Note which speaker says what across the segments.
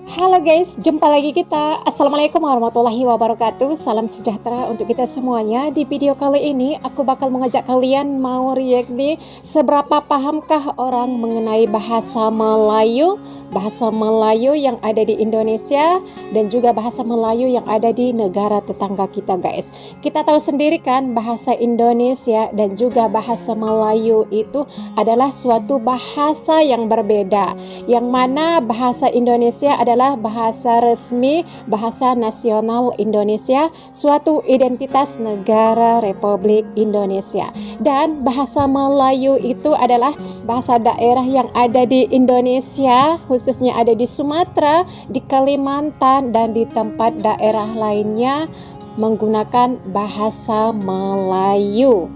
Speaker 1: Halo guys, jumpa lagi kita. Assalamualaikum warahmatullahi wabarakatuh. Salam sejahtera untuk kita semuanya. Di video kali ini aku bakal mengajak kalian mau react nih, seberapa pahamkah orang mengenai bahasa Melayu yang ada di Indonesia dan juga bahasa Melayu yang ada di negara tetangga kita guys. Kita tahu sendiri kan bahasa Indonesia dan juga bahasa Melayu itu adalah suatu bahasa yang berbeda, yang mana bahasa Indonesia adalah bahasa resmi, bahasa nasional Indonesia, suatu identitas negara Republik Indonesia. Dan bahasa Melayu itu adalah bahasa daerah yang ada di Indonesia, khususnya ada di Sumatera, di Kalimantan, dan di tempat daerah lainnya menggunakan bahasa Melayu.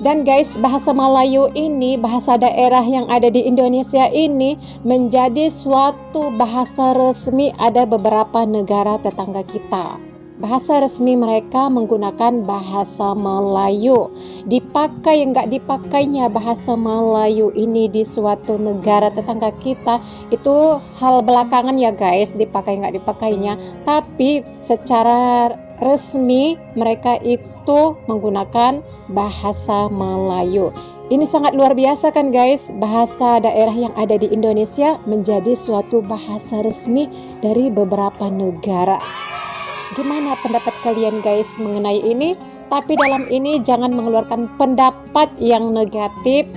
Speaker 1: Dan guys, bahasa Melayu ini, bahasa daerah yang ada di Indonesia ini menjadi suatu bahasa resmi ada beberapa negara tetangga kita. Bahasa resmi mereka menggunakan bahasa Melayu. Dipakai nggak dipakainya bahasa Melayu ini di suatu negara tetangga kita itu hal belakangan ya guys, dipakai nggak dipakainya. Tapi secara resmi mereka itu menggunakan bahasa Melayu. Ini sangat luar biasa kan guys, bahasa daerah yang ada di Indonesia menjadi suatu bahasa resmi dari beberapa negara. Gimana pendapat kalian guys mengenai ini? Tapi dalam ini jangan mengeluarkan pendapat yang negatif.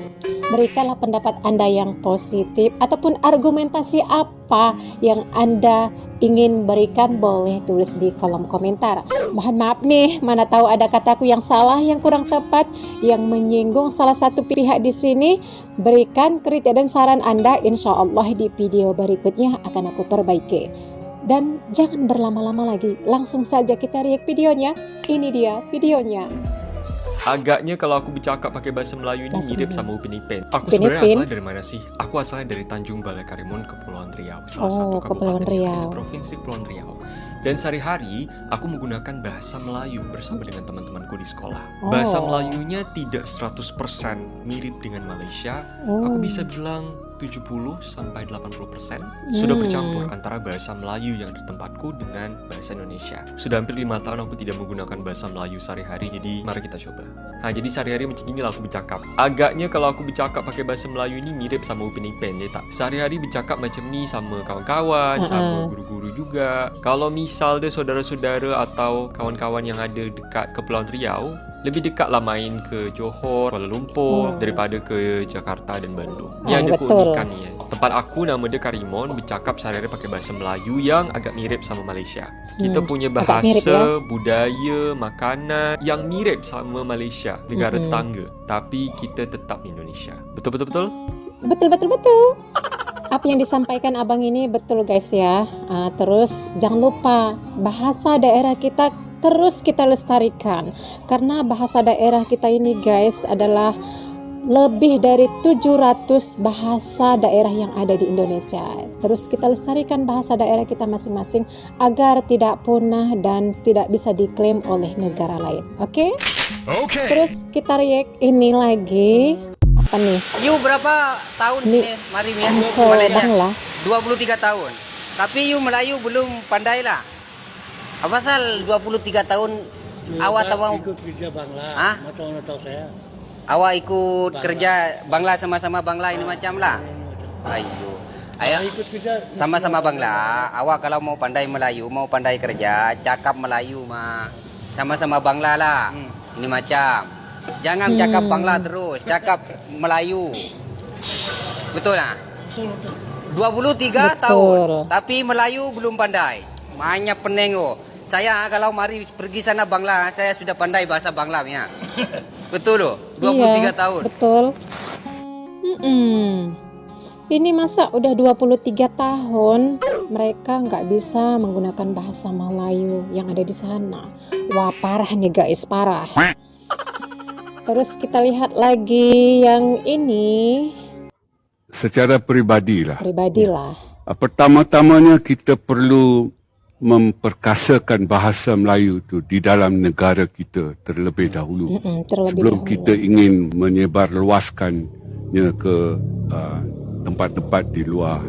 Speaker 1: Berikanlah pendapat Anda yang positif ataupun argumentasi apa yang Anda ingin berikan, boleh tulis di kolom komentar. Mohon maaf nih, mana tahu ada kataku yang salah, yang kurang tepat, yang menyinggung salah satu pihak di sini. Berikan kritik dan saran Anda, insya Allah di video berikutnya akan aku perbaiki. Dan jangan berlama-lama lagi, langsung saja kita react videonya. Ini dia videonya.
Speaker 2: Agaknya kalau aku bercakap pakai bahasa Melayu ini mirip sama Upin Ipin. Aku sebenarnya asalnya dari mana sih? Aku asalnya dari Tanjung Balai Karimun, Kepulauan Riau, salah satu kabupaten yang ada di Provinsi Kepulauan Riau. Dan sehari-hari aku menggunakan bahasa Melayu bersama dengan teman-temanku di sekolah. Bahasa Melayunya tidak 100% mirip dengan Malaysia. Aku bisa bilang 70-80% sudah bercampur antara bahasa Melayu yang di tempatku dengan bahasa Indonesia. Sudah hampir 5 tahun aku tidak menggunakan bahasa Melayu sehari-hari, jadi mari kita coba. Nah, jadi sehari-hari macam inilah aku bercakap. Agaknya kalau aku bercakap pakai bahasa Melayu ini mirip sama Upin Ipin, ya tak? Sehari-hari bercakap macam ni sama kawan-kawan, sama guru-guru juga. Kalau misal deh saudara-saudara atau kawan-kawan yang ada dekat Kepulauan Riau, lebih dekat lah main ke Johor, Kuala Lumpur daripada ke Jakarta dan Bandung. Ini ada keunikan ni. Tempat aku nama dia Karimun, bercakap sehari-hari pakai bahasa Melayu yang agak mirip sama Malaysia. Kita punya bahasa, budaya, makanan yang mirip sama Malaysia, negara tetangga. Tapi kita tetap Indonesia. Betul-betul?
Speaker 1: Betul. Apa yang disampaikan abang ini betul guys ya. Terus jangan lupa bahasa daerah kita terus kita lestarikan, karena bahasa daerah kita ini guys adalah lebih dari 700 bahasa daerah yang ada di Indonesia. Terus kita lestarikan bahasa daerah kita masing-masing agar tidak punah dan tidak bisa diklaim oleh negara lain. Oke? Terus kita react ini lagi. Apa nih?
Speaker 3: You berapa tahun
Speaker 1: Ini
Speaker 3: sini mari ya?
Speaker 1: Malaysia?
Speaker 3: 23 tahun. Tapi you Melayu belum pandai lah. Apa pasal 23 tahun awak tahu
Speaker 4: ikut kerja Bangla? Macam mana tahu saya?
Speaker 3: Awak ikut
Speaker 4: Bangla.
Speaker 3: kerja Bangla sama-sama Bangla ini macam lah. Ayo. Ayo
Speaker 4: Ikut kerja
Speaker 3: sama-sama Bangla. Awak kalau mau pandai Melayu, mau pandai kerja, cakap Melayu mah. Sama-sama Bangla lah. Ini macam. Jangan cakap Bangla terus, cakap Melayu. Betul lah? 23 tahun, tapi Melayu belum pandai. Banyak penengok. Saya kalau mari pergi sana Bangla, saya sudah pandai bahasa Bangla ya. Betul loh, 23 tahun.
Speaker 1: Betul. Ini masa udah 23 tahun mereka nggak bisa menggunakan bahasa Melayu yang ada di sana. Wah, parah nih guys, parah. Terus kita lihat lagi yang ini.
Speaker 5: Secara pribadilah. Pertama-tamanya kita perlu memperkasakan bahasa Melayu itu di dalam negara kita terlebih dahulu. Sebelum kita ingin menyebarluaskannya ke tempat-tempat di luar.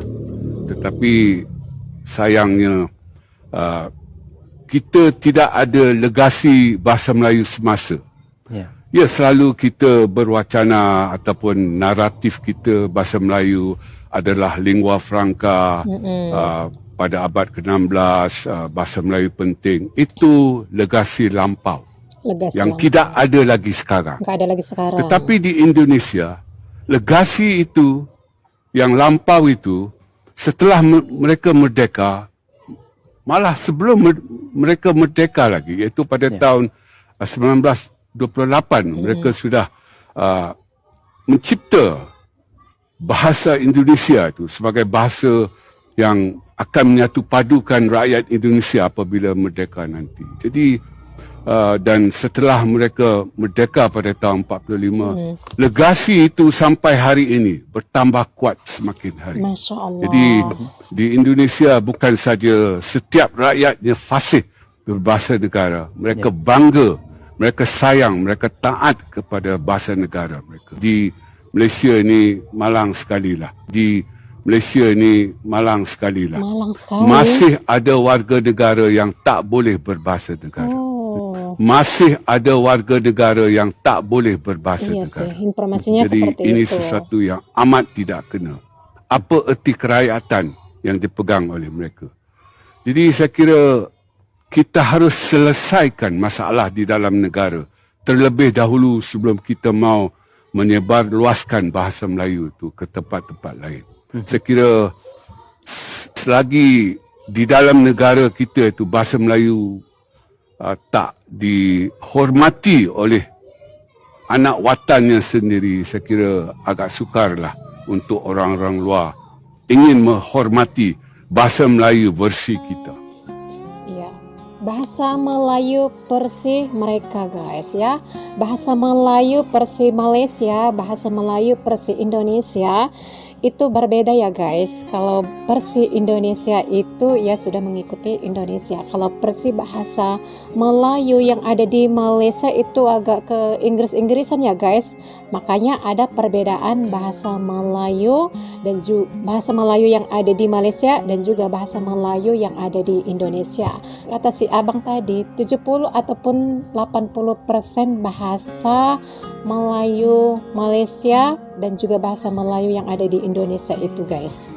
Speaker 5: Tetapi sayangnya kita tidak ada legasi bahasa Melayu semasa. Ya, selalu kita berwacana ataupun naratif kita bahasa Melayu adalah lingua franca. Pada abad ke-16 bahasa Melayu penting. Itu legasi lampau. Yang tidak ada lagi sekarang.
Speaker 1: Nggak ada lagi sekarang.
Speaker 5: Tetapi di Indonesia, legasi itu, yang lampau itu, setelah mereka merdeka, malah sebelum mereka merdeka lagi, iaitu pada tahun 1928, mereka sudah mencipta bahasa Indonesia itu sebagai bahasa yang akan menyatu padukan rakyat Indonesia apabila merdeka nanti. Jadi, dan setelah mereka merdeka pada tahun 45, legasi itu sampai hari ini bertambah kuat semakin hari.
Speaker 1: Masya Allah.
Speaker 5: Jadi di Indonesia bukan saja setiap rakyatnya fasih berbahasa negara. Mereka bangga, mereka sayang, mereka taat kepada bahasa negara mereka. Di Malaysia ini malang sekali lah. Malang sekali. Masih ada warga negara yang tak boleh berbahasa negara. Masih ada warga negara yang tak boleh berbahasa negara.
Speaker 1: Informasinya
Speaker 5: jadi
Speaker 1: seperti
Speaker 5: ini
Speaker 1: itu.
Speaker 5: sesuatu yang amat tidak kena. Apa erti kerakyatan yang dipegang oleh mereka? Jadi saya kira kita harus selesaikan masalah di dalam negara terlebih dahulu sebelum kita mau menyebar luaskan bahasa Melayu itu ke tempat-tempat lain. Saya kira selagi di dalam negara kita itu bahasa Melayu tak dihormati oleh anak watannya sendiri, saya kira agak sukarlah untuk orang-orang luar ingin menghormati bahasa Melayu versi kita.
Speaker 1: Iya, bahasa Melayu versi mereka guys ya. Bahasa Melayu versi Malaysia, bahasa Melayu versi Indonesia itu berbeda ya guys. Kalau versi Indonesia itu ya sudah mengikuti Indonesia. Kalau versi bahasa Melayu yang ada di Malaysia itu agak ke Inggris-Inggrisan ya guys. Makanya ada perbedaan bahasa Melayu dan juga bahasa Melayu yang ada di Malaysia dan juga bahasa Melayu yang ada di Indonesia. Kata si abang tadi 70 ataupun 80% bahasa Melayu Malaysia dan juga bahasa Melayu yang ada di Indonesia itu guys,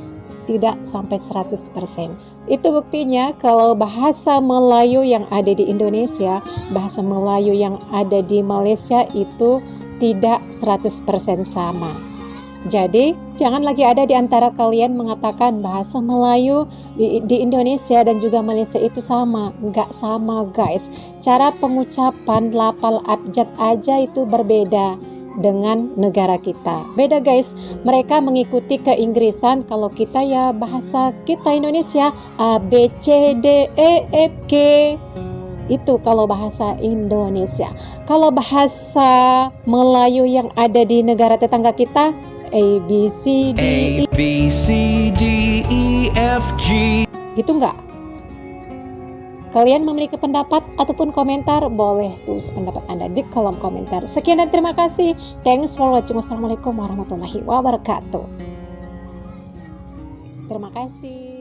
Speaker 1: tidak sampai 100%. Itu buktinya kalau bahasa Melayu yang ada di Indonesia, bahasa Melayu yang ada di Malaysia itu tidak 100% sama. Jadi jangan lagi ada di antara kalian mengatakan bahasa Melayu di Indonesia dan juga Malaysia itu sama. Nggak sama guys. Cara pengucapan lafal abjad aja itu berbeda dengan negara kita. Beda guys, mereka mengikuti keinggrisan, kalau kita ya bahasa kita Indonesia A, B, C, D, E, F, G. Itu kalau bahasa Indonesia. Kalau bahasa Melayu yang ada di negara tetangga kita A, B, C, D, E, F, G. Gitu nggak? Kalian memiliki pendapat ataupun komentar, boleh tulis pendapat Anda di kolom komentar. Sekian dan terima kasih. Thanks for watching. Wassalamualaikum warahmatullahi wabarakatuh. Terima kasih.